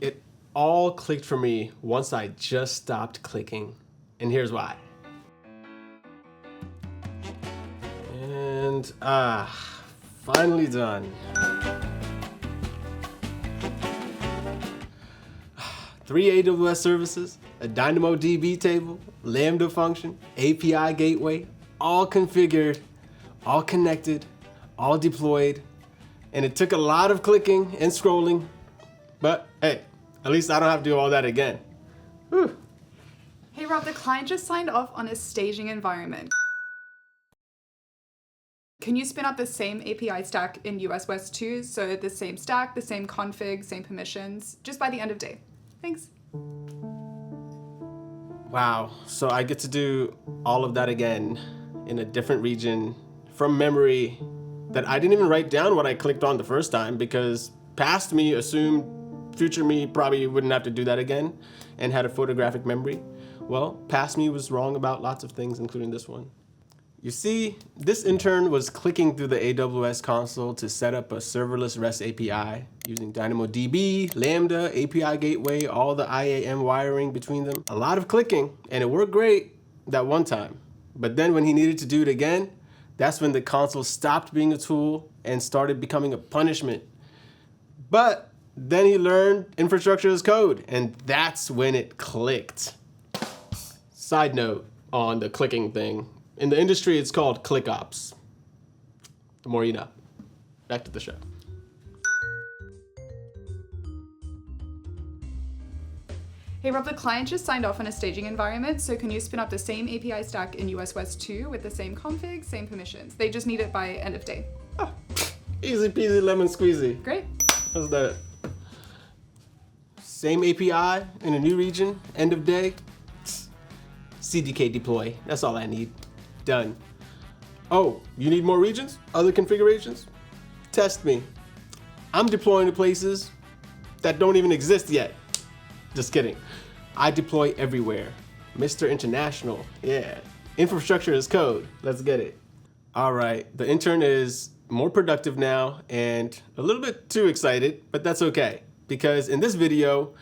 it all clicked for me once I just stopped clicking. And here's why. And finally done. 3 AWS services, a DynamoDB table, Lambda function, API gateway, all configured, all connected, all deployed. And it took a lot of clicking and scrolling, but hey, at least I don't have to do all that again. Whew. Hey Rob, the client just signed off on a staging environment. Can you spin up the same API stack in US West 2? So the same stack, the same config, same permissions, just by the end of day. Thanks. Wow, so I get to do all of that again in a different region from memory that I didn't even write down what I clicked on the first time, because past me assumed future me probably wouldn't have to do that again and had a photographic memory. Well, past me was wrong about lots of things, including this one. You see, this intern was clicking through the AWS console to set up a serverless REST API using DynamoDB, Lambda, API gateway, all the IAM wiring between them. A lot of clicking, and it worked great that one time. But then when he needed to do it again, that's when the console stopped being a tool and started becoming a punishment. But then he learned infrastructure as code, and that's when it clicked. Side note on the clicking thing. In the industry, it's called ClickOps. The more you know. Back to the show. Hey Rob, the client just signed off on a staging environment, so can you spin up the same API stack in US West 2 with the same config, same permissions? They just need it by end of day. Oh, easy peasy lemon squeezy. Great. How's that? Same API in a new region, end of day. CDK deploy, that's all I need. Done. Oh, you need more regions? Other configurations? Test me. I'm deploying to places that don't even exist yet. Just kidding. I deploy everywhere. Mr. International, yeah. Infrastructure as code, let's get it. All right, the intern is more productive now and a little bit too excited, but that's okay. Because in this video,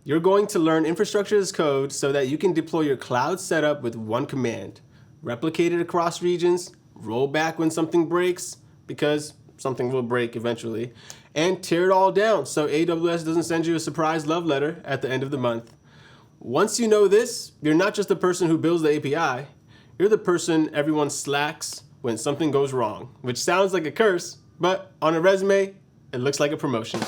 you're going to learn infrastructure as code so that you can deploy your cloud setup with one command. Replicate it across regions, roll back when something breaks, because something will break eventually, and tear it all down so AWS doesn't send you a surprise love letter at the end of the month. Once you know this, you're not just the person who builds the API, you're the person everyone slacks when something goes wrong, which sounds like a curse, but on a resume, it looks like a promotion.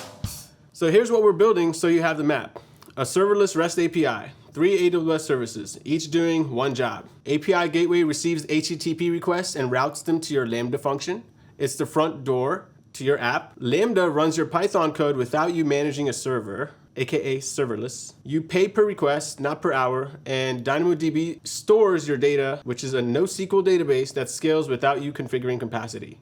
So here's what we're building so you have the map. A serverless REST API, 3 AWS services, each doing one job. API gateway receives HTTP requests and routes them to your Lambda function. It's the front door to your app. Lambda runs your Python code without you managing a server, aka serverless. You pay per request, not per hour, and DynamoDB stores your data, which is a NoSQL database that scales without you configuring capacity.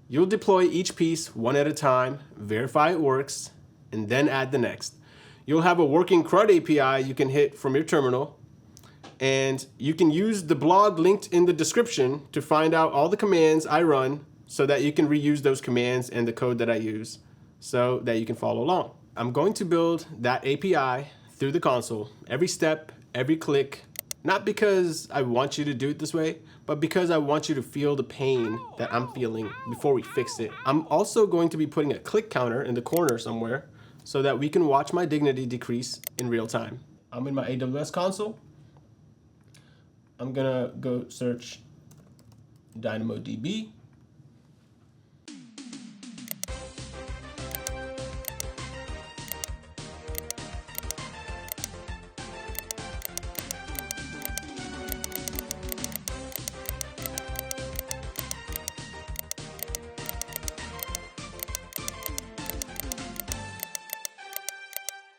You'll deploy each piece one at a time, verify it works, and then add the next. You'll have a working CRUD API you can hit from your terminal, and you can use the blog linked in the description to find out all the commands I run so that you can reuse those commands and the code that I use so that you can follow along. I'm going to build that API through the console, every step, every click, not because I want you to do it this way, but because I want you to feel the pain that I'm feeling before we fix it. I'm also going to be putting a click counter in the corner somewhere so that we can watch my dignity decrease in real time. I'm in my AWS console. I'm gonna go search DynamoDB.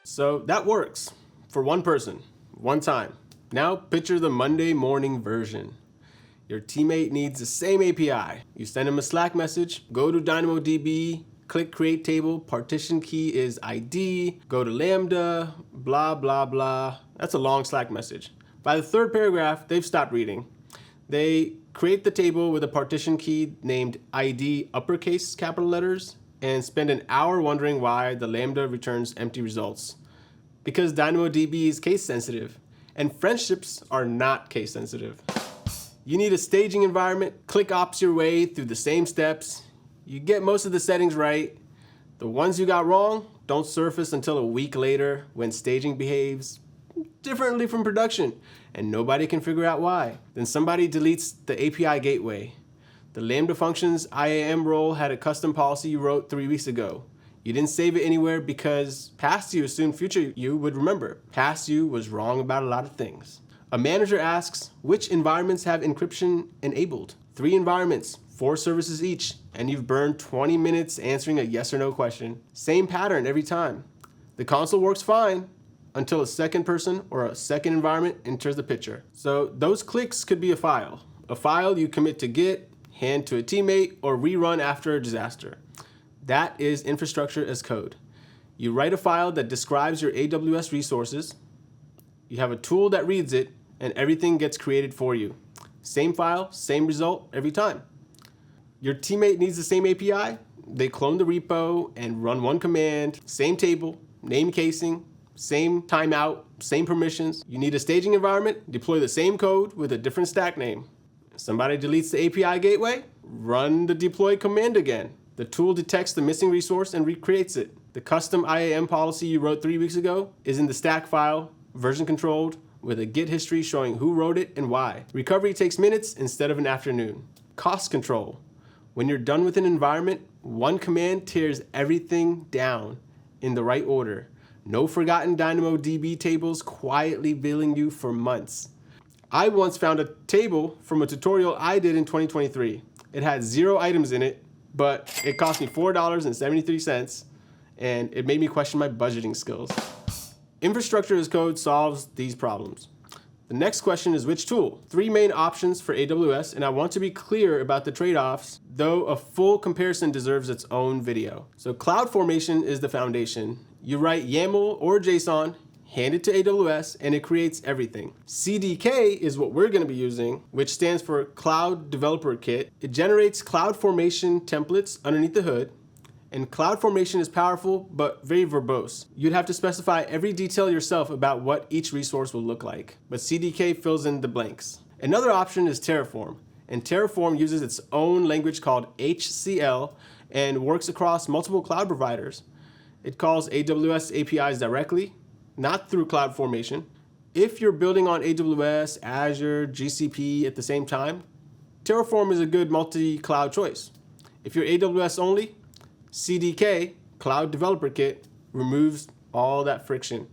So that works for one person, one time. Now picture the Monday morning version. Your teammate needs the same API. You send him a Slack message, go to DynamoDB, click create table, partition key is ID, go to Lambda, blah, blah, blah. That's a long Slack message. By the third paragraph, they've stopped reading. They create the table with a partition key named ID uppercase capital letters and spend an hour wondering why the Lambda returns empty results. because DynamoDB is case sensitive, and friendships are not case sensitive. You need a staging environment, ClickOps your way through the same steps. You get most of the settings right. The ones you got wrong don't surface until a week later when staging behaves differently from production and nobody can figure out why. Then somebody deletes the API gateway. The Lambda functions IAM role had a custom policy you wrote 3 weeks ago. You didn't save it anywhere because past you assumed future you would remember. Past you was wrong about a lot of things. A manager asks, which environments have encryption enabled? 3 environments, 4 services each, and you've burned 20 minutes answering a yes or no question. Same pattern every time. The console works fine until a second person or a second environment enters the picture. So those clicks could be a file you commit to Git, hand to a teammate, or rerun after a disaster. That is infrastructure as code. You write a file that describes your AWS resources. You have a tool that reads it, and everything gets created for you. Same file, same result every time. Your teammate needs the same API. They clone the repo and run one command, same table, name casing, same timeout, same permissions. You need a staging environment, deploy the same code with a different stack name. Somebody deletes the API gateway, run the deploy command again. The tool detects the missing resource and recreates it. The custom IAM policy you wrote 3 weeks ago is in the stack file, version controlled, with a Git history showing who wrote it and why. Recovery takes minutes instead of an afternoon. Cost control. When you're done with an environment, one command tears everything down in the right order. No forgotten DynamoDB tables quietly billing you for months. I once found a table from a tutorial I did in 2023. It had 0 items in it, but it cost me $4.73, and it made me question my budgeting skills. Infrastructure as code solves these problems. The next question is which tool? 3 main options for AWS, and I want to be clear about the trade-offs, though a full comparison deserves its own video. So CloudFormation is the foundation. You write YAML or JSON, hand it to AWS, and it creates everything. CDK is what we're going to be using, which stands for Cloud Developer Kit. It generates CloudFormation templates underneath the hood. And CloudFormation is powerful, but very verbose. You'd have to specify every detail yourself about what each resource will look like, but CDK fills in the blanks. Another option is Terraform, and Terraform uses its own language called HCL and works across multiple cloud providers. It calls AWS APIs directly, not through CloudFormation. If you're building on AWS, Azure, GCP at the same time, Terraform is a good multi-cloud choice. If you're AWS only, CDK, Cloud Developer Kit, removes all that friction.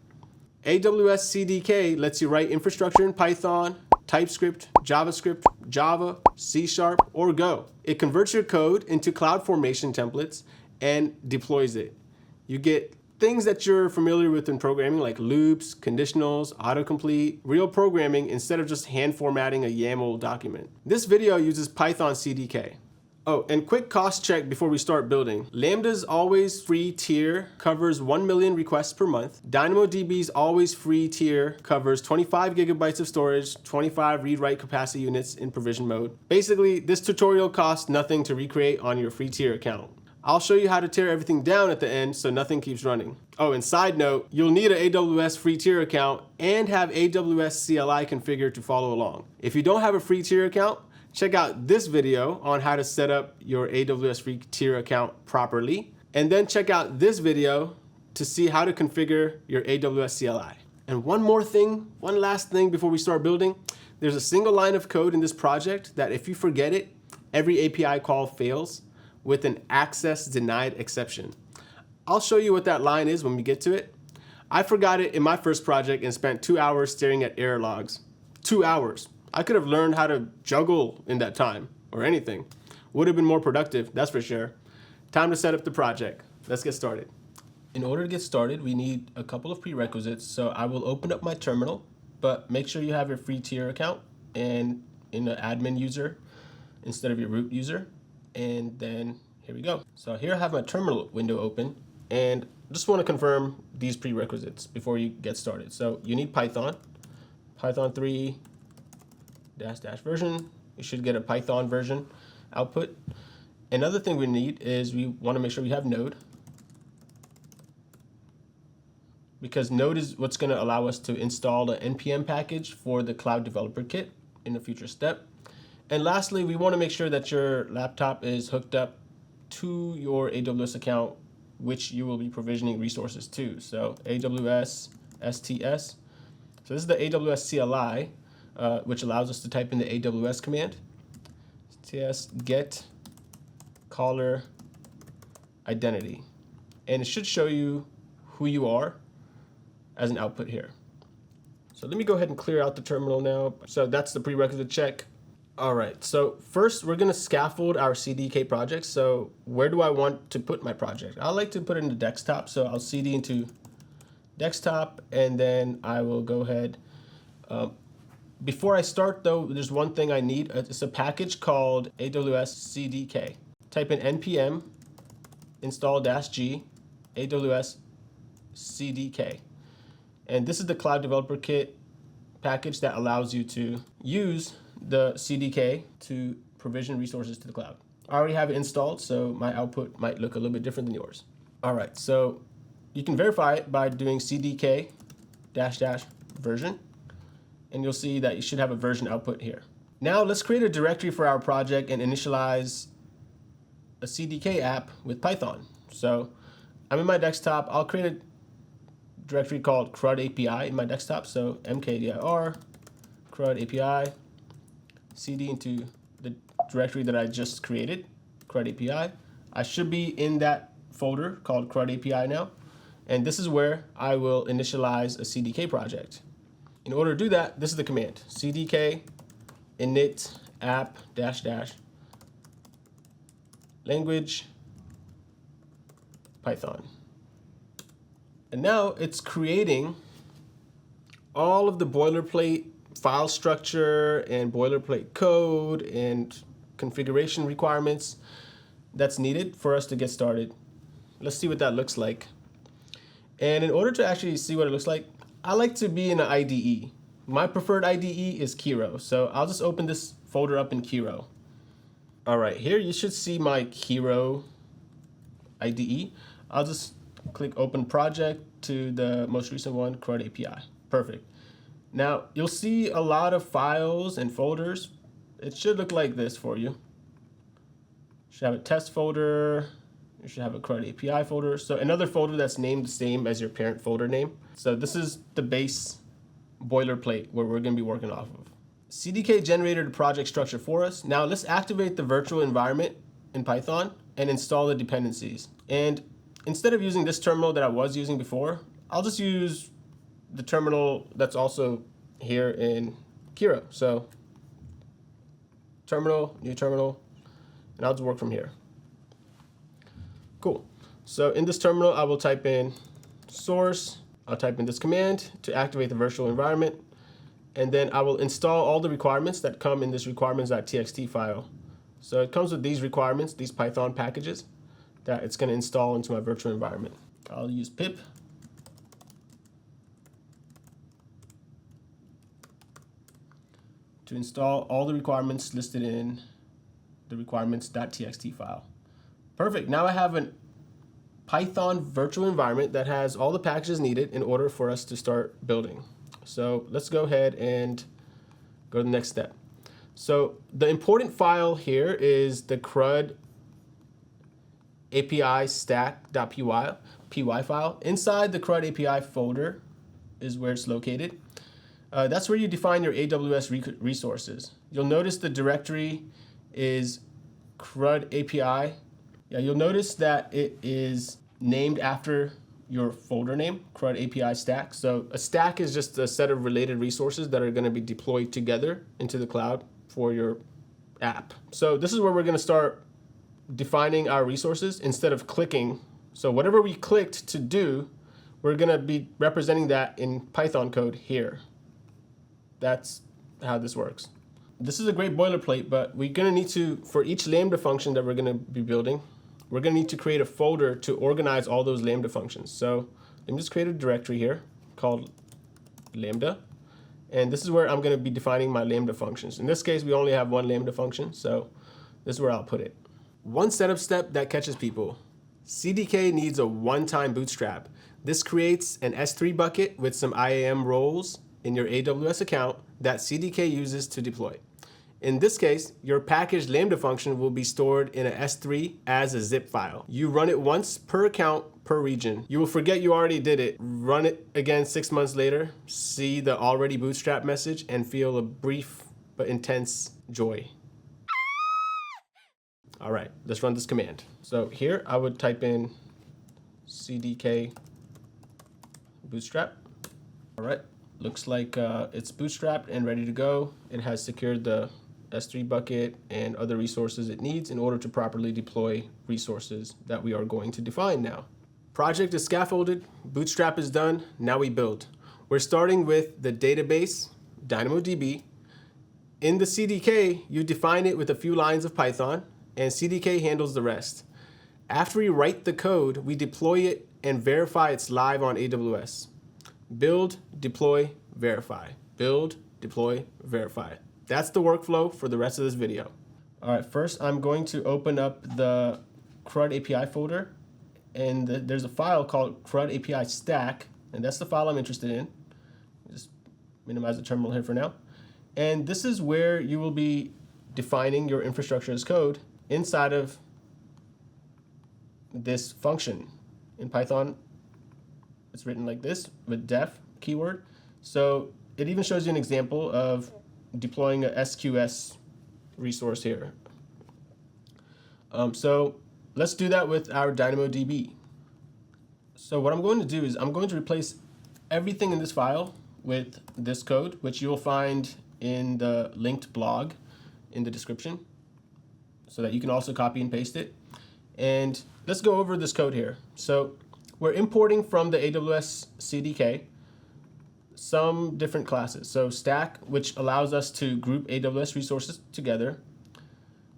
AWS CDK lets you write infrastructure in Python, TypeScript, JavaScript, Java, C# or Go. It converts your code into CloudFormation templates and deploys it. You get things that you're familiar with in programming like loops, conditionals, autocomplete, real programming instead of just hand formatting a YAML document. This video uses Python CDK. Oh, and quick cost check before we start building. Lambda's always free tier covers 1 million requests per month. DynamoDB's always free tier covers 25 gigabytes of storage, 25 read-write capacity units in provision mode. Basically, this tutorial costs nothing to recreate on your free tier account. I'll show you how to tear everything down at the end so nothing keeps running. Oh, and side note, you'll need an AWS free tier account and have AWS CLI configured to follow along. If you don't have a free tier account, check out this video on how to set up your AWS free tier account properly, and then check out this video to see how to configure your AWS CLI. And one last thing before we start building, there's a single line of code in this project that if you forget it, every API call fails with an access denied exception. I'll show you what that line is when we get to it. I forgot it in my first project and spent 2 hours staring at error logs. 2 hours. I could have learned how to juggle in that time, or anything. Would have been more productive, that's for sure. Time to set up the project. Let's get started. In order to get started, we need a couple of prerequisites, so I will open up my terminal, but make sure you have your free tier account and in the admin user instead of your root user, and then here we go. So here I have my terminal window open, and just want to confirm these prerequisites before you get started. So you need Python 3 -- version. You should get a Python version output. Another thing we need is we want to make sure we have Node. because node is what's going to allow us to install the npm package for the Cloud Developer Kit in a future step. And lastly, we want to make sure that your laptop is hooked up to your AWS account, which you will be provisioning resources to. So AWS STS. So this is the AWS CLI, which allows us to type in the AWS command. STS get caller identity. And it should show you who you are as an output here. So let me go ahead and clear out the terminal now. So that's the prerequisite check. All right, so first we're gonna scaffold our CDK project. So where do I want to put my project? I like to put it into desktop, so I'll CD into desktop, and then I will go ahead. Before I start though, there's one thing I need. It's a package called AWS CDK. Type in npm install-g AWS CDK. And this is the Cloud Developer Kit package that allows you to use the CDK to provision resources to the cloud. I already have it installed, so my output might look a little bit different than yours. All right, so you can verify it by doing CDK --version, and you'll see that you should have a version output here. Now let's create a directory for our project and initialize a CDK app with Python. So I'm in my desktop. I'll create a directory called CRUD API in my desktop. So mkdir CRUD API, cd into the directory that I just created, CRUD API. I should be in that folder called CRUD API now. And this is where I will initialize a CDK project. In order to do that, this is the command, cdk init app --, language Python. And now it's creating all of the boilerplate file structure and boilerplate code and configuration requirements that's needed for us to get started. Let's see what that looks like. And in order to actually see what it looks like, I like to be in an IDE. My preferred IDE is Kiro, so I'll just open this folder up in Kiro. All right, here you should see my Kiro IDE. I'll just click Open Project to the most recent one, CRUD API. Perfect. Now, you'll see a lot of files and folders. It should look like this for you. You should have a test folder. You should have a CRUD API folder. So another folder that's named the same as your parent folder name. So this is the base boilerplate where we're going to be working off of. CDK generated a project structure for us. Now let's activate the virtual environment in Python and install the dependencies. And instead of using this terminal that I was using before, I'll just use the terminal that's also here in Kiro. So terminal, new terminal, and I'll just work from here. Cool. So in this terminal, I will type in source. I'll type in this command to activate the virtual environment. And then I will install all the requirements that come in this requirements.txt file. So it comes with these requirements, these Python packages that it's going to install into my virtual environment. I'll use pip. To install all the requirements listed in the requirements.txt file. Perfect. Now I have a Python virtual environment that has all the packages needed in order for us to start building. So let's go ahead and go to the next step. So the important file here is the CRUD API stack.py file. Inside the CRUD API folder is where it's located. That's where you define your AWS resources. You'll notice the directory is CRUD API. Yeah, you'll notice that it is named after your folder name, CRUD API stack. So a stack is just a set of related resources that are going to be deployed together into the cloud for your app. So this is where we're going to start defining our resources instead of clicking. So whatever we clicked to do, we're going to be representing that in Python code here. That's how this works. This is a great boilerplate, but we're going to need to, for each Lambda function that we're going to be building, we're going to need to create a folder to organize all those Lambda functions. So let me just create a directory here called Lambda. And this is where I'm going to be defining my Lambda functions. In this case, we only have one Lambda function, so this is where I'll put it. One setup step that catches people. CDK needs a one-time bootstrap. This creates an S3 bucket with some IAM roles in your AWS account that CDK uses to deploy. In this case, your packaged Lambda function will be stored in an S3 as a zip file. You run it once per account per region. You will forget you already did it. Run it again 6 months later, see the already bootstrapped message, and feel a brief but intense joy. All right, let's run this command. So here I would type in CDK bootstrap. All right, looks like it's bootstrapped and ready to go. It has secured the S3 bucket and other resources it needs in order to properly deploy resources that we are going to define now. Project is scaffolded, bootstrap is done, now we build. We're starting with the database, DynamoDB. In the CDK, you define it with a few lines of Python, and CDK handles the rest. After we write the code, we deploy it and verify it's live on AWS. Build, deploy, verify. Build, deploy, verify. That's the workflow for the rest of this video. All right, first I'm going to open up the CRUD API folder, and there's a file called CRUD API stack, and that's the file I'm interested in. Just minimize the terminal here for now. And this is where you will be defining your infrastructure as code inside of this function. In Python, it's written like this with def keyword. So it even shows you an example of deploying a SQS resource here. So let's do that with our DynamoDB. So what I'm going to do is I'm going to replace everything in this file with this code, which you'll find in the linked blog in the description, so that you can also copy and paste it. And let's go over this code here. So we're importing from the AWS CDK some different classes. So stack, which allows us to group AWS resources together.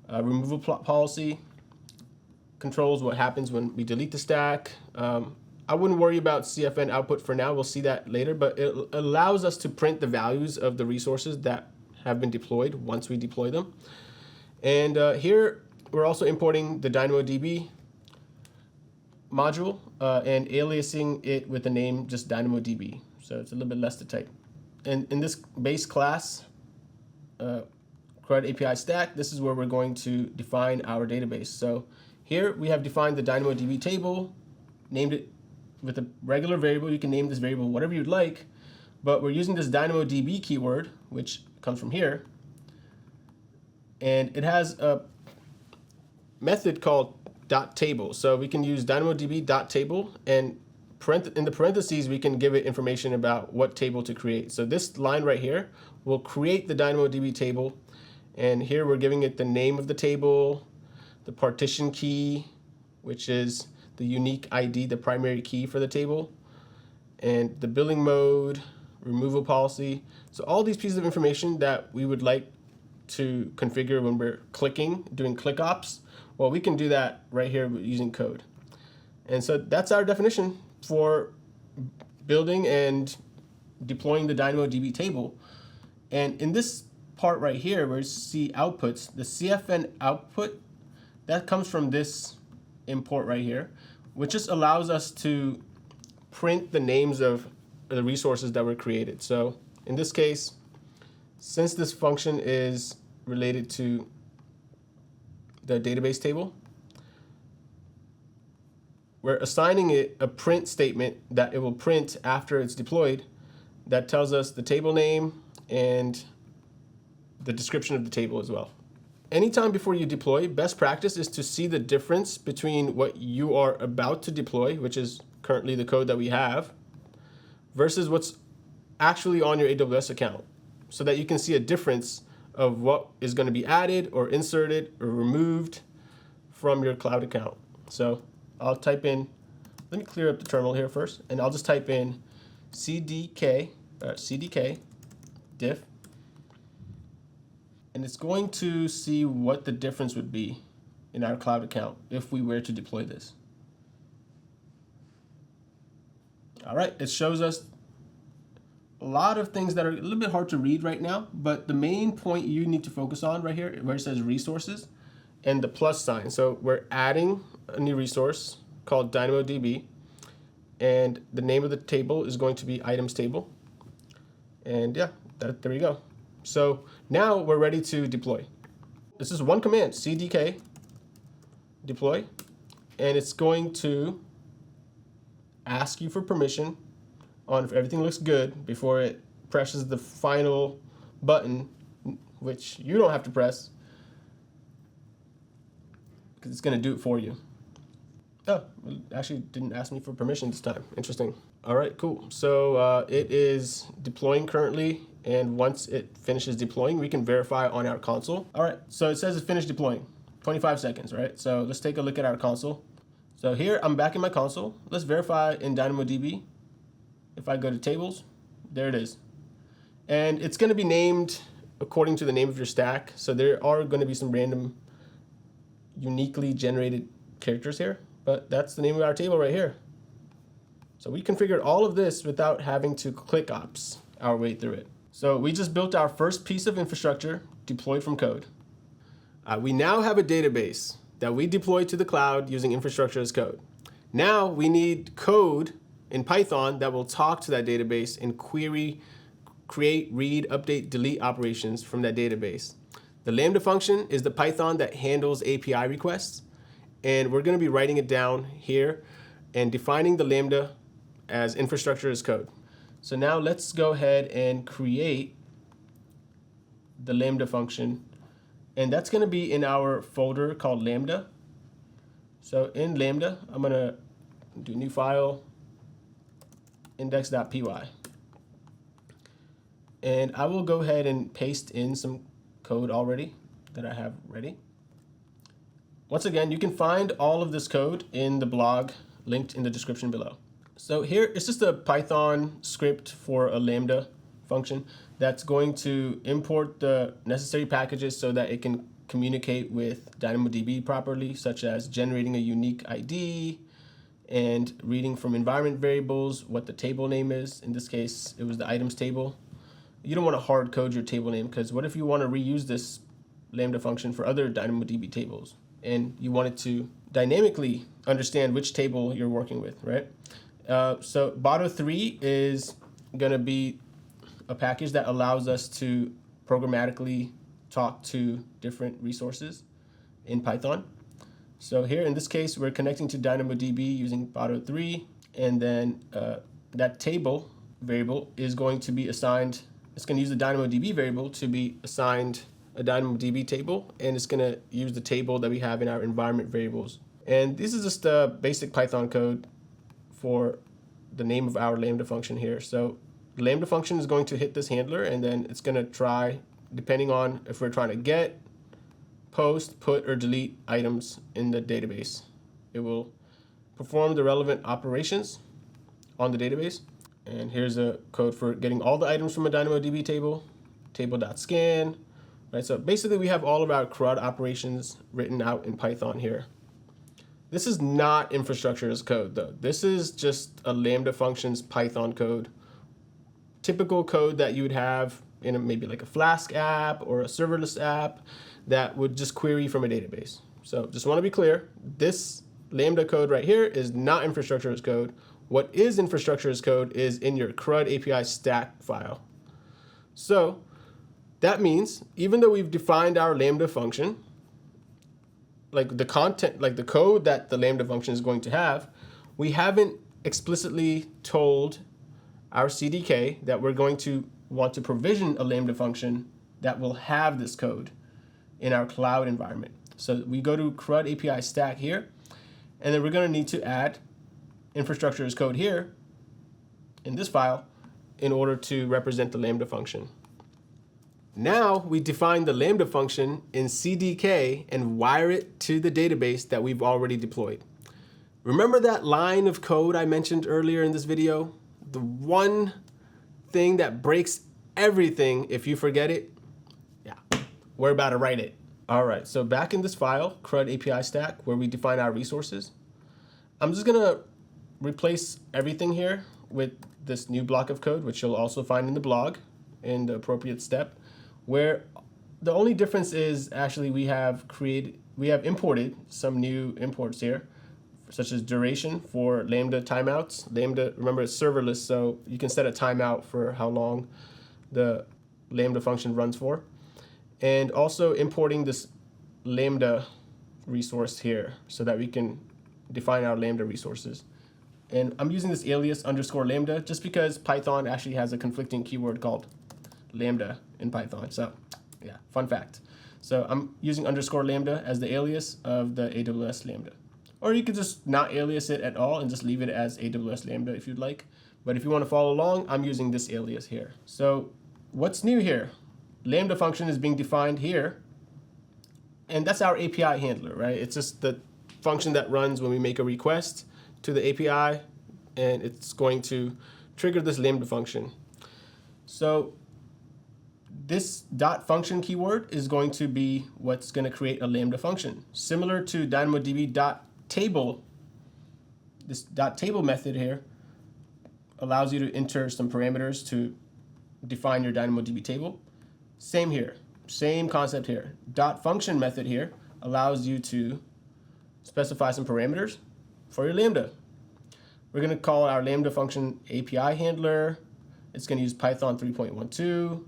Removal policy controls what happens when we delete the stack. I wouldn't worry about CFN output for now. We'll see that later, but it allows us to print the values of the resources that have been deployed once we deploy them. And here we're also importing the DynamoDB module and aliasing it with the name just DynamoDB. So it's a little bit less to type. And in this base class, CRUD API stack, this is where we're going to define our database. So here we have defined the DynamoDB table, named it with a regular variable. You can name this variable whatever you'd like, but we're using this DynamoDB keyword, which comes from here. And it has a method called .table. So we can use DynamoDB.table, and in the parentheses, we can give it information about what table to create. So this line right here will create the DynamoDB table. And here we're giving it the name of the table, the partition key, which is the unique ID, the primary key for the table, and the billing mode, removal policy. So all these pieces of information that we would like to configure when we're doing ClickOps, well, we can do that right here using code. And so that's our definition for building and deploying the DynamoDB table. And in this part right here where you see outputs, the CFN output, that comes from this import right here, which just allows us to print the names of the resources that were created. So in this case, since this function is related to the database table, we're assigning it a print statement that it will print after it's deployed that tells us the table name and the description of the table as well. Anytime before you deploy, best practice is to see the difference between what you are about to deploy, which is currently the code that we have, versus what's actually on your AWS account, so that you can see a difference of what is going to be added or inserted or removed from your cloud account. So I'll type in, let me clear up the terminal here first, and I'll just type in CDK diff, and it's going to see what the difference would be in our cloud account if we were to deploy this. All right, it shows us a lot of things that are a little bit hard to read right now, but the main point you need to focus on right here, where it says resources and the plus sign. So we're adding a new resource called DynamoDB, and the name of the table is going to be items table. And yeah, there we go. So now we're ready to deploy. This is one command, CDK deploy, and it's going to ask you for permission on if everything looks good before it presses the final button, which you don't have to press because it's going to do it for you. Oh, it actually didn't ask me for permission this time. Interesting. All right, cool. So it is deploying currently, and once it finishes deploying, we can verify on our console. All right, so it says it finished deploying. 25 seconds, right? So let's take a look at our console. So here, I'm back in my console. Let's verify in DynamoDB. If I go to tables, there it is. And it's going to be named according to the name of your stack. So there are going to be some random, uniquely generated characters here, but that's the name of our table right here. So we configured all of this without having to ClickOps our way through it. So we just built our first piece of infrastructure deployed from code. We now have a database that we deployed to the cloud using infrastructure as code. Now we need code in Python that will talk to that database and query, create, read, update, delete operations from that database. The Lambda function is the Python that handles API requests, and we're going to be writing it down here and defining the Lambda as infrastructure as code. So now let's go ahead and create the Lambda function, and that's going to be in our folder called Lambda. So in Lambda, I'm going to do a new file, index.py. And I will go ahead and paste in some code already that I have ready. Once again, you can find all of this code in the blog linked in the description below. So here, it's just a Python script for a Lambda function that's going to import the necessary packages so that it can communicate with DynamoDB properly, such as generating a unique ID and reading from environment variables what the table name is. In this case, it was the items table. You don't want to hard code your table name, because what if you want to reuse this Lambda function for other DynamoDB tables and you want it to dynamically understand which table you're working with, right? So Botto3 is going to be a package that allows us to programmatically talk to different resources in Python. So here in this case, we're connecting to DynamoDB using Botto3, and then that table variable is going to be assigned. It's going to use the DynamoDB variable to be assigned a DynamoDB table, and it's going to use the table that we have in our environment variables. And this is just the basic Python code for the name of our Lambda function here. So the Lambda function is going to hit this handler, and then it's going to try, depending on if we're trying to get, post, put, or delete items in the database. It will perform the relevant operations on the database. And here's a code for getting all the items from a DynamoDB table, table.scan. Right, so basically we have all of our CRUD operations written out in Python here. This is not infrastructure as code though. This is just a Lambda functions Python code. Typical code that you would have in maybe like a Flask app or a serverless app that would just query from a database. So just want to be clear, this Lambda code right here is not infrastructure as code. What is infrastructure as code is in your CRUD API stack file. So that means even though we've defined our Lambda function, like the content, like the code that the Lambda function is going to have, we haven't explicitly told our CDK that we're going to want to provision a Lambda function that will have this code in our cloud environment. So we go to CRUD API stack here, and then we're going to need to add infrastructure as code here in this file in order to represent the Lambda function. Now we define the Lambda function in CDK and wire it to the database that we've already deployed. Remember that line of code I mentioned earlier in this video? The one thing that breaks everything if you forget it? Yeah, we're about to write it. All right, so back in this file, CRUD API stack, where we define our resources, I'm just gonna replace everything here with this new block of code, which you'll also find in the blog in the appropriate step, where the only difference is actually we have imported some new imports here such as duration for Lambda timeouts. Lambda, remember, it's serverless, so you can set a timeout for how long the Lambda function runs for. And also importing this Lambda resource here so that we can define our Lambda resources. And I'm using this alias underscore Lambda just because Python actually has a conflicting keyword called Lambda in Python. So yeah, fun fact. So I'm using underscore Lambda as the alias of the AWS Lambda. Or you could just not alias it at all and just leave it as AWS Lambda if you'd like. But if you want to follow along, I'm using this alias here. So what's new here? Lambda function is being defined here. And that's our API handler, right? It's just the function that runs when we make a request to the API, and it's going to trigger this Lambda function. So this dot function keyword is going to be what's going to create a Lambda function. Similar to DynamoDB dot table, this dot table method here allows you to enter some parameters to define your DynamoDB table. Same here, same concept here. Dot function method here allows you to specify some parameters for your Lambda. We're going to call our Lambda function API handler. It's going to use Python 3.12.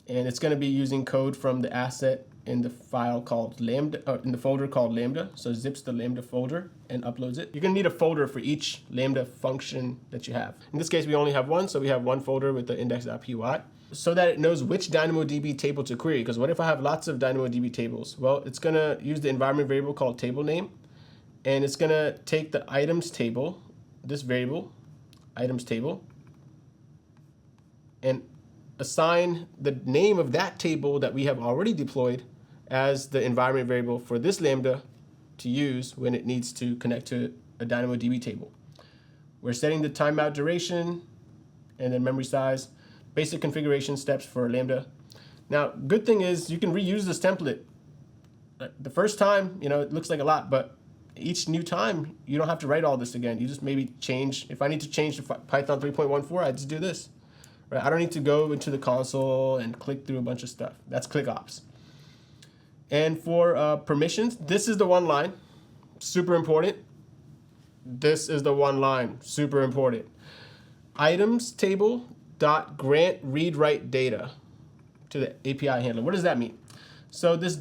And it's going to be using code from the asset in the file called Lambda, or in the folder called Lambda. So it zips the Lambda folder and uploads it. You're going to need a folder for each Lambda function that you have. In this case, we only have one, so we have one folder with the index.py so that it knows which DynamoDB table to query. Because what if I have lots of DynamoDB tables? Well, it's going to use the environment variable called table name, and it's going to take the items table, this variable, items table, and assign the name of that table that we have already deployed as the environment variable for this Lambda to use when it needs to connect to a DynamoDB table. We're setting the timeout duration and then memory size, basic configuration steps for Lambda. Now, good thing is you can reuse this template. The first time, it looks like a lot, but each new time, you don't have to write all this again. You just maybe change. If I need to change to Python 3.14, I just do this. Right? I don't need to go into the console and click through a bunch of stuff. That's ClickOps. And for permissions, this is the one line, super important. This is the one line, super important. Items table dot grant read write data to the API handler. What does that mean? So this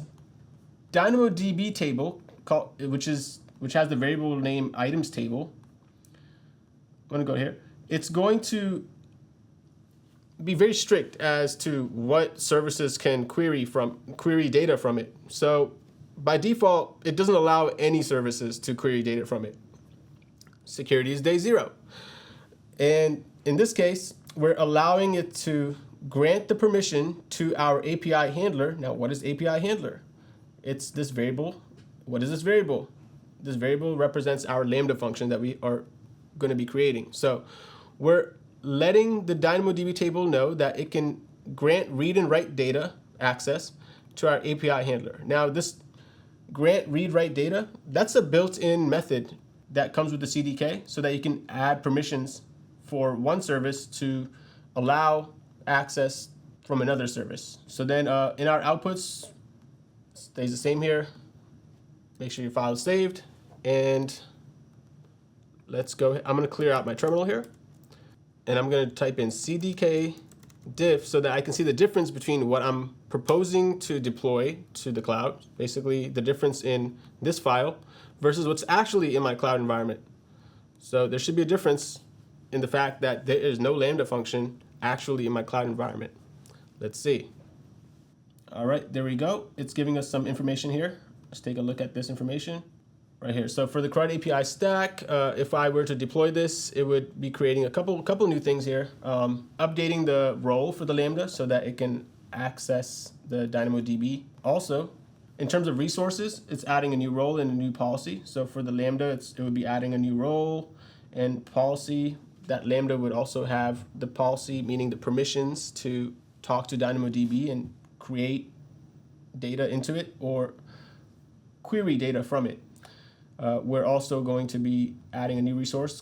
DynamoDB table, which has the variable name items table, I'm going to go here. It's going to be very strict as to what services can query data from it. So by default, it doesn't allow any services to query data from it. Security is day zero. And in this case, we're allowing it to grant the permission to our API handler. Now, what is API handler? It's this variable. What is this variable? This variable represents our Lambda function that we are going to be creating. So we're letting the DynamoDB table know that it can grant read and write data access to our API handler. Now, this grant read write data, that's a built-in method that comes with the CDK so that you can add permissions for one service to allow access from another service. So then in our outputs, stays the same here. Make sure your file is saved. And let's go. I'm going to clear out my terminal here. And I'm going to type in CDK diff so that I can see the difference between what I'm proposing to deploy to the cloud, basically the difference in this file versus what's actually in my cloud environment. So there should be a difference in the fact that there is no Lambda function actually in my cloud environment. Let's see. All right, there we go. It's giving us some information here. Let's take a look at this information right here. So for the CRUD API stack, if I were to deploy this, it would be creating a couple new things here. Updating the role for the Lambda so that it can access the DynamoDB. Also, in terms of resources, it's adding a new role and a new policy. So for the Lambda, it would be adding a new role and policy. That Lambda would also have the policy, meaning the permissions to talk to DynamoDB and create data into it or query data from it. We're also going to be adding a new resource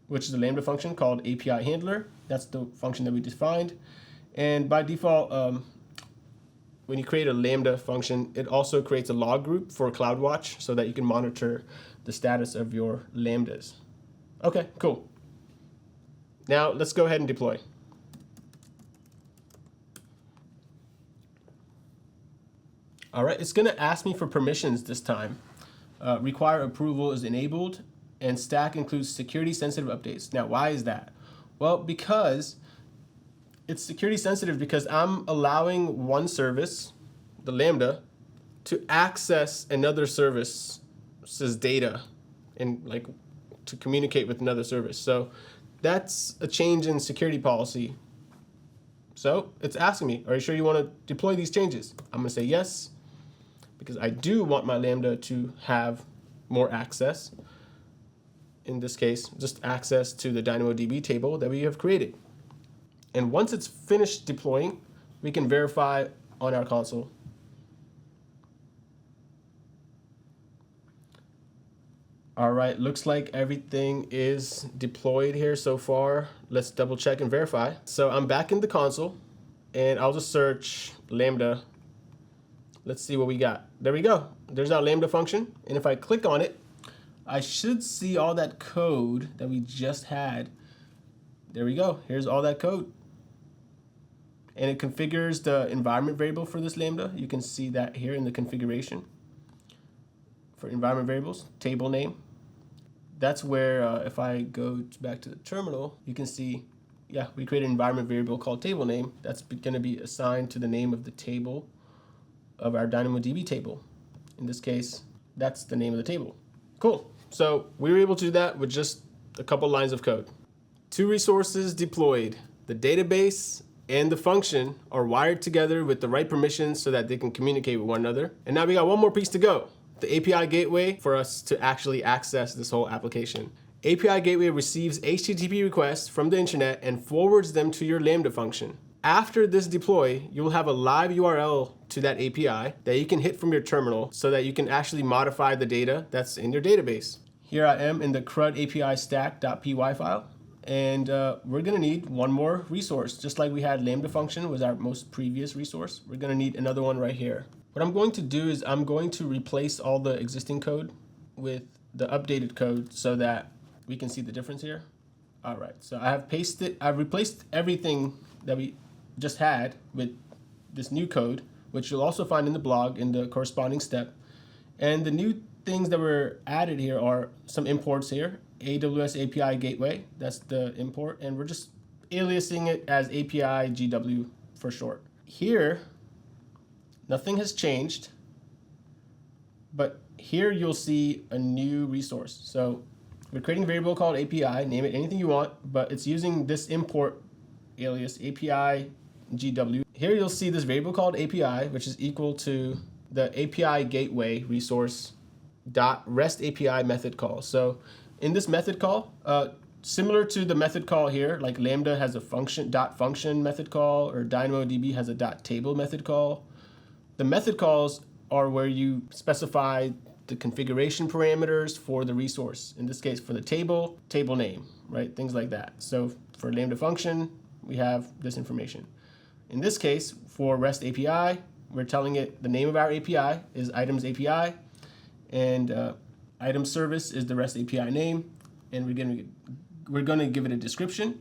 which is a Lambda function called API handler. That's the function that we defined. And by default, when you create a Lambda function, it also creates a log group for CloudWatch so that you can monitor the status of your Lambdas. Okay, cool. Now let's go ahead and deploy. All right, it's gonna ask me for permissions this time. Require approval is enabled, and stack includes security sensitive updates. Now, why is that? Well, because it's security sensitive because I'm allowing one service, the Lambda, to access another service's data and like to communicate with another service. So that's a change in security policy. So it's asking me, are you sure you want to deploy these changes? I'm gonna say yes, because I do want my Lambda to have more access. In this case, just access to the DynamoDB table that we have created. And once it's finished deploying, we can verify on our console. All right, looks like everything is deployed here so far. Let's double check and verify. So I'm back in the console, and I'll just search Lambda. Let's see what we got. There we go. There's our Lambda function. And if I click on it, I should see all that code that we just had. There we go. Here's all that code. And it configures the environment variable for this Lambda. You can see that here in the configuration for environment variables, table name. That's where if I go back to the terminal, you can see, yeah, we created an environment variable called table name. That's going to be assigned to the name of the table of our DynamoDB table. In this case, that's the name of the table. Cool. So we were able to do that with just a couple lines of code. 2 resources deployed. The database and the function are wired together with the right permissions so that they can communicate with one another. And now we got one more piece to go. The API gateway for us to actually access this whole application. API gateway receives HTTP requests from the internet and forwards them to your Lambda function. After this deploy, you will have a live URL to that API that you can hit from your terminal so that you can actually modify the data that's in your database. Here I am in the CRUD API stack.py file, and we're gonna need one more resource. Just like we had Lambda function was our most previous resource, we're gonna need another one right here. What I'm going to do is I'm going to replace all the existing code with the updated code so that we can see the difference here. All right, so I've replaced everything that we just had with this new code, which you'll also find in the blog in the corresponding step. And the new things that were added here are some imports here. AWS API Gateway, that's the import, and we're just aliasing it as API GW for short. Here, nothing has changed, but here you'll see a new resource. So we're creating a variable called API, name it anything you want, but it's using this import alias API GW. Here you'll see this variable called API, which is equal to the API gateway resource dot REST API method call. So in this method call, similar to the method call here, like Lambda has a function dot function method call, or DynamoDB has a dot table method call. The method calls are where you specify the configuration parameters for the resource. In this case, for the table name, right? Things like that. So for Lambda function, we have this information. In this case, for REST API, we're telling it the name of our API is items API, and item service is the REST API name, and we're going to give it a description.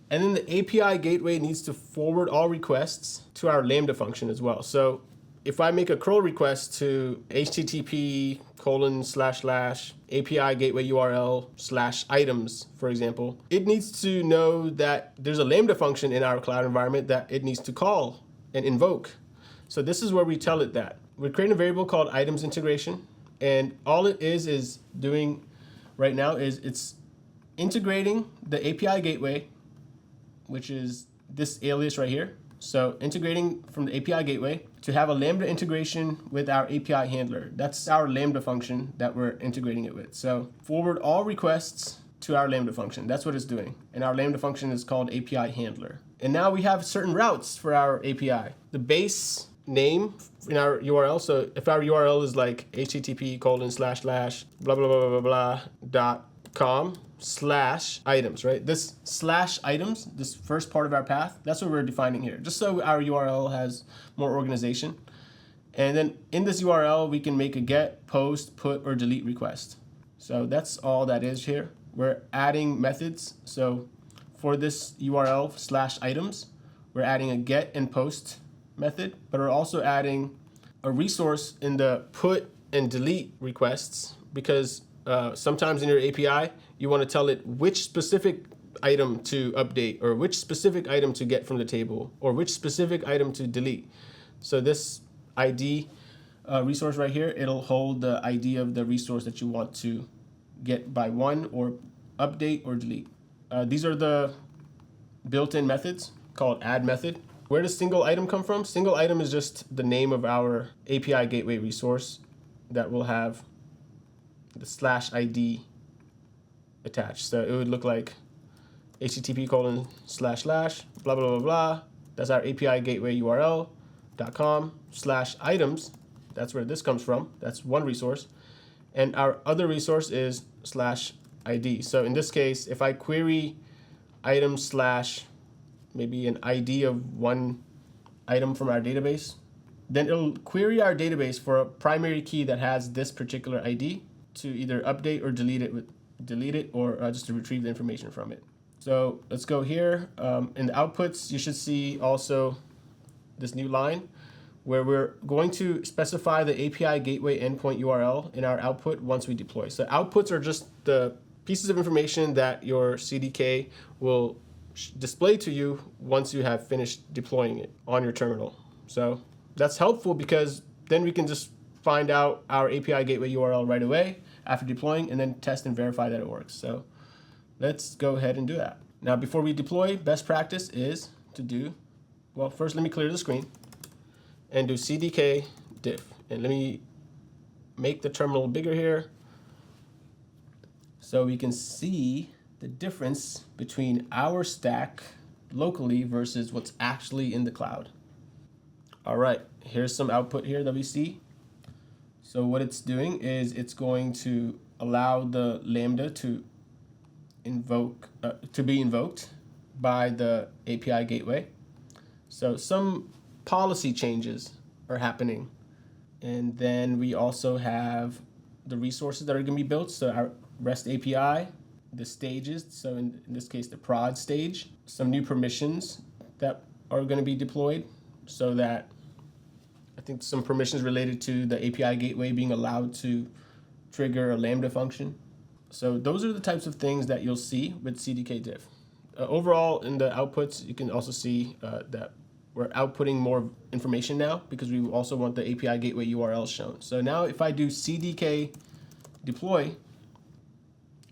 And then the API gateway needs to forward all requests to our Lambda function as well. So if I make a curl request to http://API gateway URL/items, for example, it needs to know that there's a Lambda function in our cloud environment that it needs to call and invoke. So this is where we tell it that. We're creating a variable called items integration, and all it is doing right now is it's integrating the API gateway, which is this alias right here. So integrating from the API gateway to have a Lambda integration with our API handler. That's our Lambda function that we're integrating it with. So forward all requests to our Lambda function. That's what it's doing. And our Lambda function is called API handler. And now we have certain routes for our API. The base name in our URL. So if our URL is like http://blah.com/items, right? This /items, this first part of our path, that's what we're defining here, just so our URL has more organization. And then in this URL, we can make a get, post, put, or delete request. So that's all that is here. We're adding methods. So for this URL /items, we're adding a get and post method, but we're also adding a resource in the put and delete requests, because sometimes in your API, you want to tell it which specific item to update, or which specific item to get from the table, or which specific item to delete. So this ID resource right here, it'll hold the ID of the resource that you want to get by one, or update or delete. These are the built-in methods called add method. Where does single item come from? Single item is just the name of our API gateway resource that will have the /ID attached. So it would look like http:// blah, blah, blah, blah. That's our API gateway URL.com/items. That's where this comes from. That's one resource. And our other resource is /ID. So in this case, if I query item / maybe an ID of one item from our database, then it'll query our database for a primary key that has this particular ID to either update or delete it, or just to retrieve the information from it. So let's go here. In the outputs, you should see also this new line where we're going to specify the API gateway endpoint URL in our output once we deploy. So outputs are just the pieces of information that your CDK will display to you once you have finished deploying it on your terminal. So that's helpful because then we can just find out our API gateway URL right away after deploying, and then test and verify that it works. So let's go ahead and do that. Now, before we deploy, best practice is to do, well, first let me clear the screen and do CDK diff. And let me make the terminal bigger here so we can see the difference between our stack locally versus what's actually in the cloud. All right, here's some output here that we see. So what it's doing is it's going to allow the Lambda to be invoked by the API gateway. So some policy changes are happening. And then we also have the resources that are going to be built. So our REST API, the stages, so in this case, the prod stage, some new permissions that are going to be deployed, so that I think some permissions related to the API gateway being allowed to trigger a Lambda function. So those are the types of things that you'll see with CDK diff. Overall, in the outputs, you can also see that we're outputting more information now because we also want the API gateway URL shown. So now if I do CDK deploy,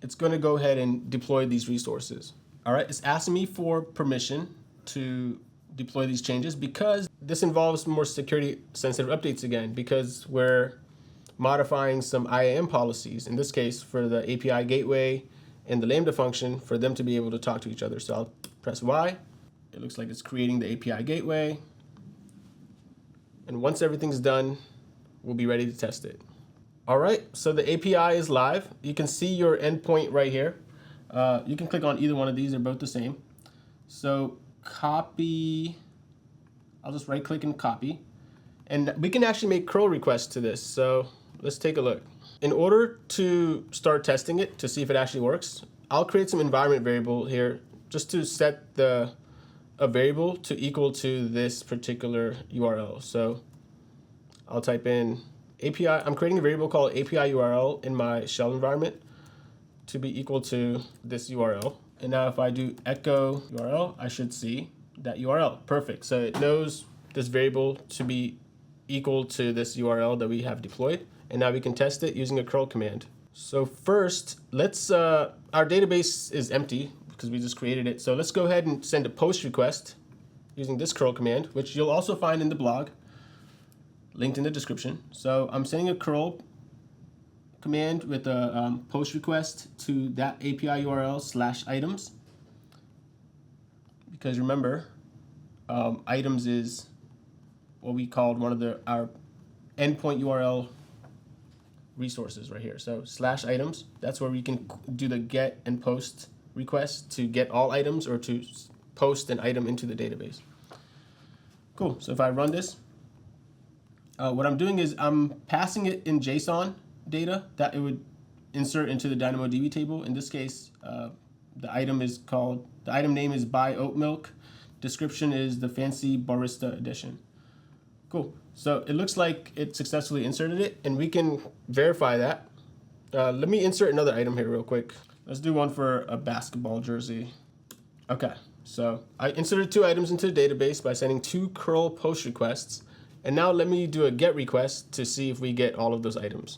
it's going to go ahead and deploy these resources. All right, it's asking me for permission to deploy these changes because this involves more security sensitive updates again, because we're modifying some IAM policies, in this case for the API gateway and the Lambda function, for them to be able to talk to each other. So I'll press Y. It looks like it's creating the API gateway. And once everything's done, we'll be ready to test it. All right, so the API is live. You can see your endpoint right here. You can click on either one of these, they're both the same. So copy, I'll just right click and copy. And we can actually make curl requests to this. So let's take a look. In order to start testing it to see if it actually works, I'll create some environment variable here just to set a variable to equal to this particular URL. So I'll type in API, I'm creating a variable called API URL in my shell environment to be equal to this URL. And now if I do echo URL, I should see that URL. Perfect. So it knows this variable to be equal to this URL that we have deployed. And now we can test it using a curl command. So first, our database is empty because we just created it. So let's go ahead and send a post request using this curl command, which you'll also find in the blog, linked in the description. So I'm sending a curl command with a post request to that API URL /items. Because remember, items is what we called one of our endpoint URL resources right here. So /items, that's where we can do the get and post request to get all items or to post an item into the database. Cool, so if I run this, What I'm doing is I'm passing it in JSON data that it would insert into the DynamoDB table. In this case, the item name is buy oat milk. Description is the fancy barista edition. Cool. So it looks like it successfully inserted it, and we can verify that. Let me insert another item here real quick. Let's do one for a basketball jersey. Okay, so I inserted 2 items into the database by sending 2 curl post requests. And now let me do a get request to see if we get all of those items.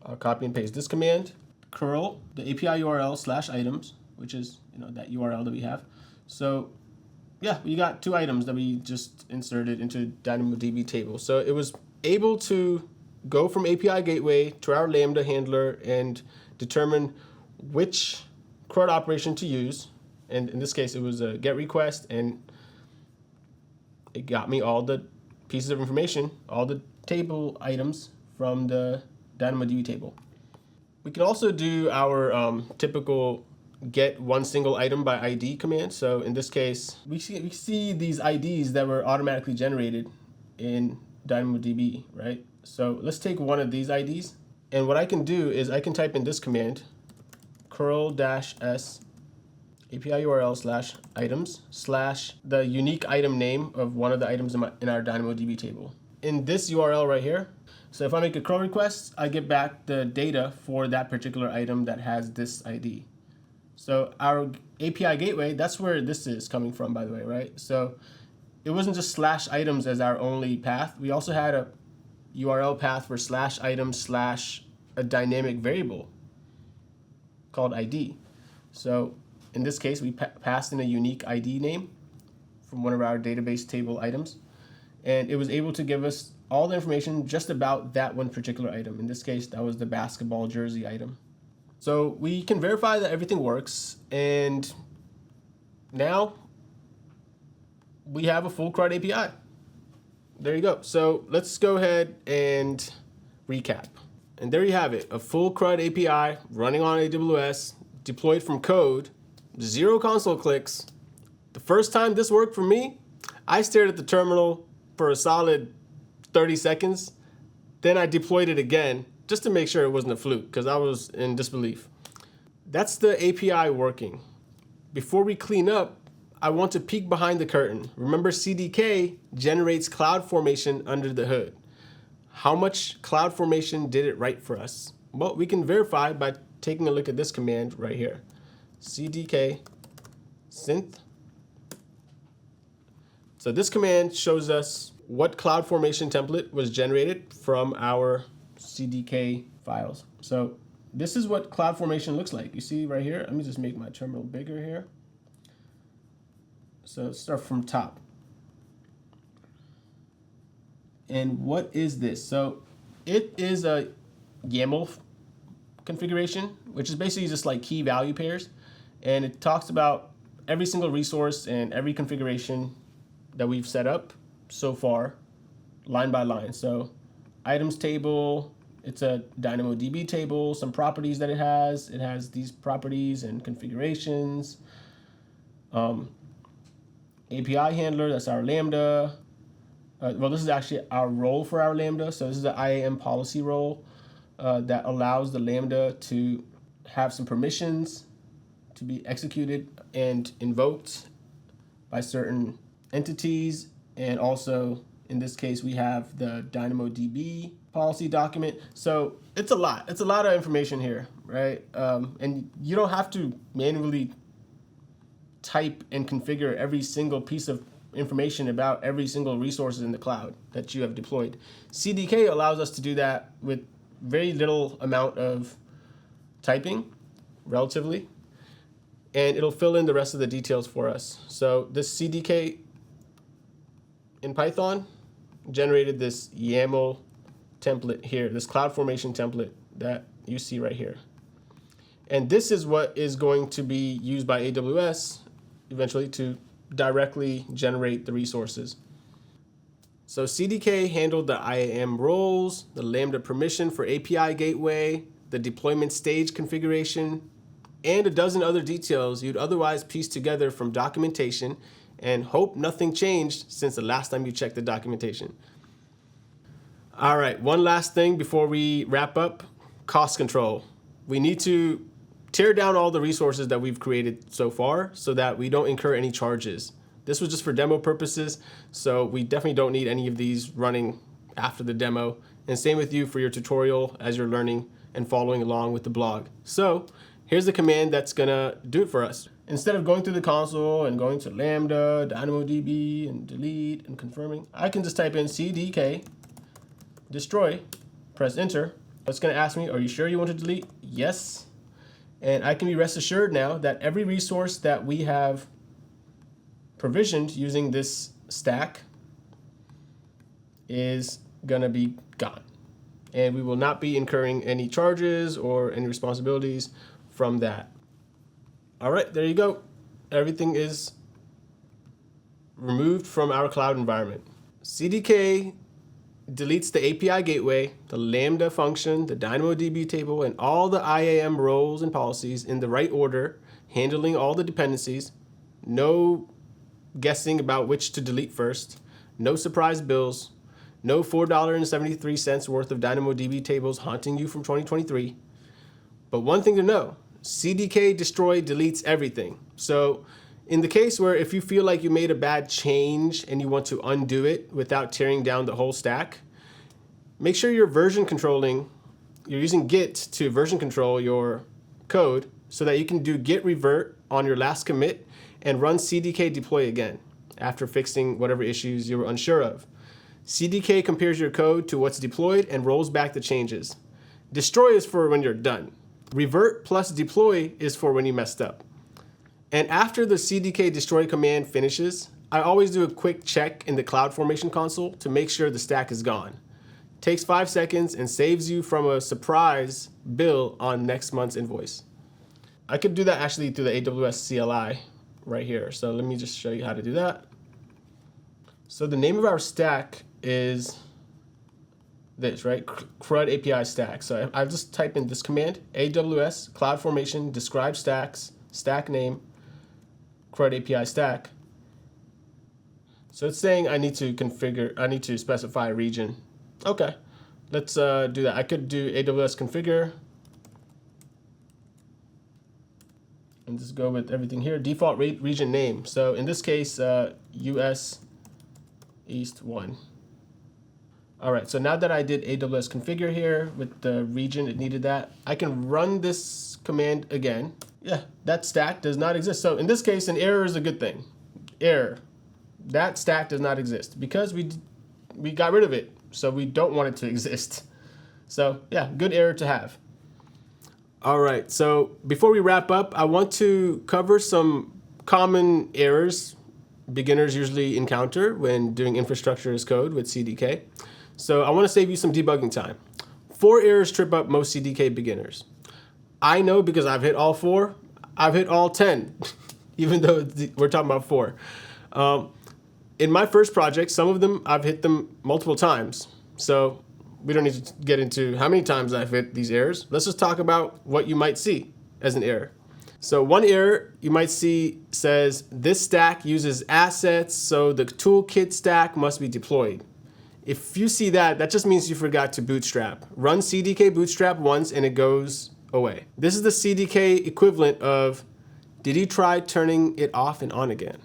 I'll copy and paste this command, curl the API URL /items, which is that URL that we have. So yeah, we got 2 items that we just inserted into DynamoDB table. So it was able to go from API gateway to our Lambda handler and determine which CRUD operation to use. And in this case, it was a get request, and it got me all the pieces of information, all the table items from the DynamoDB table. We can also do our typical get one single item by ID command. So in this case, we see these IDs that were automatically generated in DynamoDB, right? So let's take one of these IDs. And what I can do is I can type in this command, curl-s API URL /items / the unique item name of one of the items in our DynamoDB table. In this URL right here, so if I make a curl request, I get back the data for that particular item that has this ID. So our API gateway, that's where this is coming from, by the way, right? So it wasn't just /items as our only path. We also had a URL path for /items / a dynamic variable called ID. So in this case, we passed in a unique ID name from one of our database table items, and it was able to give us all the information just about that one particular item. In this case, that was the basketball jersey item. So we can verify that everything works, and now we have a full CRUD API. There you go. So let's go ahead and recap. And there you have it, a full CRUD API running on AWS, deployed from code, 0 console clicks. The first time this worked for me, I stared at the terminal for a solid 30 seconds. Then I deployed it again just to make sure it wasn't a fluke, because I was in disbelief. That's the API working. Before we clean up, I want to peek behind the curtain. Remember, CDK generates CloudFormation under the hood. How much CloudFormation did it right for us? Well, we can verify by taking a look at this command right here. CDK synth. So this command shows us what CloudFormation template was generated from our CDK files. So this is what CloudFormation looks like. You see right here, let me just make my terminal bigger here. So let's start from top. And what is this? So it is a YAML configuration, which is basically just like key value pairs. And it talks about every single resource and every configuration that we've set up so far, line by line. So items table, it's a DynamoDB table, some properties that it has. It has these properties and configurations. API handler, that's our Lambda. Well, this is actually our role for our Lambda. So this is the IAM policy role that allows the Lambda to have some permissions to be executed and invoked by certain entities. And also, in this case, we have the DynamoDB policy document. So it's a lot. It's a lot of information here, right? And you don't have to manually type and configure every single piece of information about every single resource in the cloud that you have deployed. CDK allows us to do that with very little amount of typing, relatively, and it'll fill in the rest of the details for us. So this CDK in Python generated this YAML template here, this CloudFormation template that you see right here. And this is what is going to be used by AWS eventually to directly generate the resources. So CDK handled the IAM roles, the Lambda permission for API gateway, the deployment stage configuration, and a dozen other details you'd otherwise piece together from documentation and hope nothing changed since the last time you checked the documentation. All right, one last thing before we wrap up, cost control. We need to tear down all the resources that we've created so far so that we don't incur any charges. This was just for demo purposes, so we definitely don't need any of these running after the demo. And same with you for your tutorial as you're learning and following along with the blog. So here's the command that's gonna do it for us. Instead of going through the console and going to Lambda, DynamoDB, and delete and confirming, I can just type in CDK, destroy, press enter. It's gonna ask me, are you sure you want to delete? Yes. And I can be rest assured now that every resource that we have provisioned using this stack is gonna be gone. And we will not be incurring any charges or any responsibilities from that. All right, there you go. Everything is removed from our cloud environment. CDK deletes the API gateway, the Lambda function, the DynamoDB table, and all the IAM roles and policies in the right order, handling all the dependencies. No guessing about which to delete first. No surprise bills. No $4.73 worth of DynamoDB tables haunting you from 2023. But one thing to know, CDK destroy deletes everything. So in the case where if you feel like you made a bad change and you want to undo it without tearing down the whole stack, make sure you're you're using Git to version control your code so that you can do git revert on your last commit and run CDK deploy again after fixing whatever issues you were unsure of. CDK compares your code to what's deployed and rolls back the changes. Destroy is for when you're done. Revert plus deploy is for when you messed up. And after the CDK destroy command finishes, I always do a quick check in the CloudFormation console to make sure the stack is gone. Takes 5 seconds and saves you from a surprise bill on next month's invoice. I could do that actually through the AWS CLI right here. So let me just show you how to do that. So the name of our stack is this, right? CRUD API stack. So I've just typed in this command, AWS CloudFormation describe stacks, stack name, CRUD API stack. So it's saying I need to specify a region. Okay, let's do that. I could do AWS configure and just go with everything here. Default region name. So in this case, US East 1. All right, so now that I did AWS configure here with the region, it needed that, I can run this command again. Yeah, that stack does not exist. So in this case, an error is a good thing. Error, that stack does not exist because we got rid of it. So we don't want it to exist. So yeah, good error to have. All right, so before we wrap up, I want to cover some common errors beginners usually encounter when doing infrastructure as code with CDK. So I want to save you some debugging time. 4 errors trip up most CDK beginners. I know because I've hit all 4. I've hit all 10, even though we're talking about 4. In my first project, some of them I've hit them multiple times. So we don't need to get into how many times I've hit these errors. Let's just talk about what you might see as an error. So one error you might see says this stack uses assets, so the toolkit stack must be deployed. If you see that, that just means you forgot to bootstrap. Run CDK bootstrap once and it goes away. This is the CDK equivalent of, did you try turning it off and on again?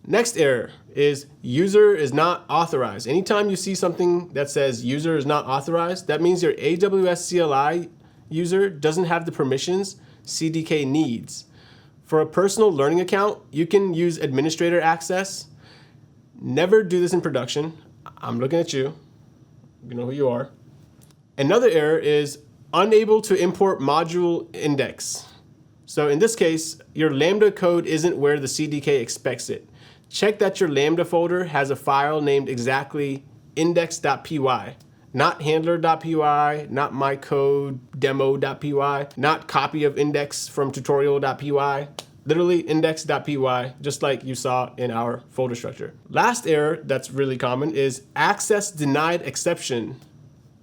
Next error is user is not authorized. Anytime you see something that says user is not authorized, that means your AWS CLI user doesn't have the permissions CDK needs. For a personal learning account, you can use administrator access. Never do this in production. I'm looking at you. You know who you are. Another error is unable to import module index. So in this case, your Lambda code isn't where the CDK expects it. Check that your Lambda folder has a file named exactly index.py, not handler.py, not mycode demo.py, not copy of index from tutorial.py, literally index.py, just like you saw in our folder structure. Last error that's really common is access denied exception.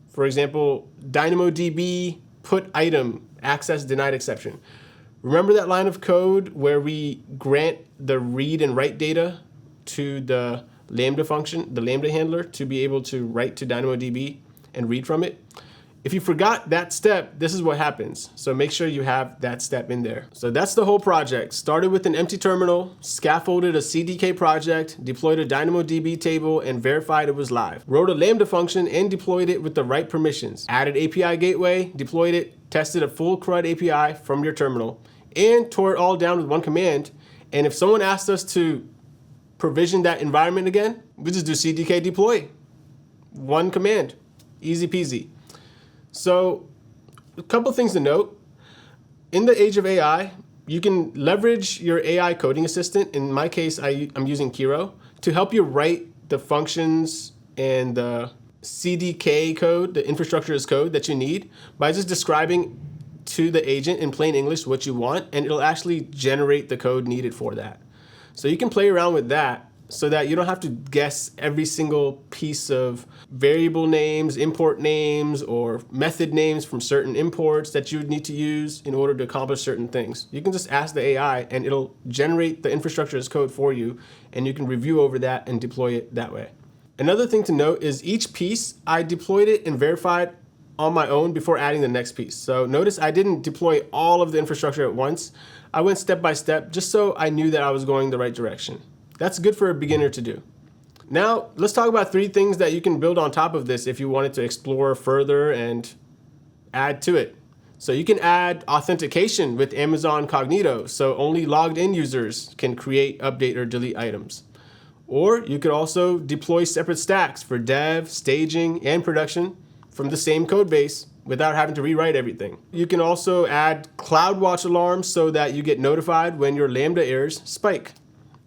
For example, DynamoDB put item access denied exception. Remember that line of code where we grant the read and write data to the Lambda function, the Lambda handler, to be able to write to DynamoDB? and read from it. If you forgot that step, this is what happens. So make sure you have that step in there. So that's the whole project. Started with an empty terminal, scaffolded a CDK project, deployed a DynamoDB table, and verified it was live. Wrote a Lambda function and deployed it with the right permissions. Added API gateway, deployed it, tested a full CRUD API from your terminal, and tore it all down with one command. And if someone asked us to provision that environment again, we just do CDK deploy. One command, easy peasy. So a couple things to note. In the age of AI, you can leverage your AI coding assistant. In my case, I'm using Kiro to help you write the functions and the CDK code, the infrastructure as code that you need by just describing to the agent in plain English what you want, and it'll actually generate the code needed for that. So you can play around with that so that you don't have to guess every single piece of variable names, import names, or method names from certain imports that you would need to use in order to accomplish certain things. You can just ask the AI and it'll generate the infrastructure as code for you, and you can review over that and deploy it that way. Another thing to note is each piece, I deployed it and verified on my own before adding the next piece. So notice I didn't deploy all of the infrastructure at once. I went step by step just so I knew that I was going the right direction. That's good for a beginner to do. Now, let's talk about 3 things that you can build on top of this if you wanted to explore further and add to it. So you can add authentication with Amazon Cognito, so only logged in users can create, update, or delete items. Or you could also deploy separate stacks for dev, staging, and production from the same code base without having to rewrite everything. You can also add CloudWatch alarms so that you get notified when your Lambda errors spike.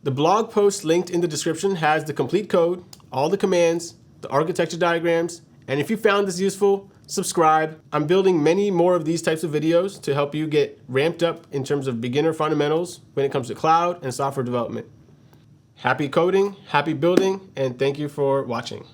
The blog post linked in the description has the complete code, all the commands, the architecture diagrams, and if you found this useful, subscribe. I'm building many more of these types of videos to help you get ramped up in terms of beginner fundamentals when it comes to cloud and software development. Happy coding, happy building, and thank you for watching.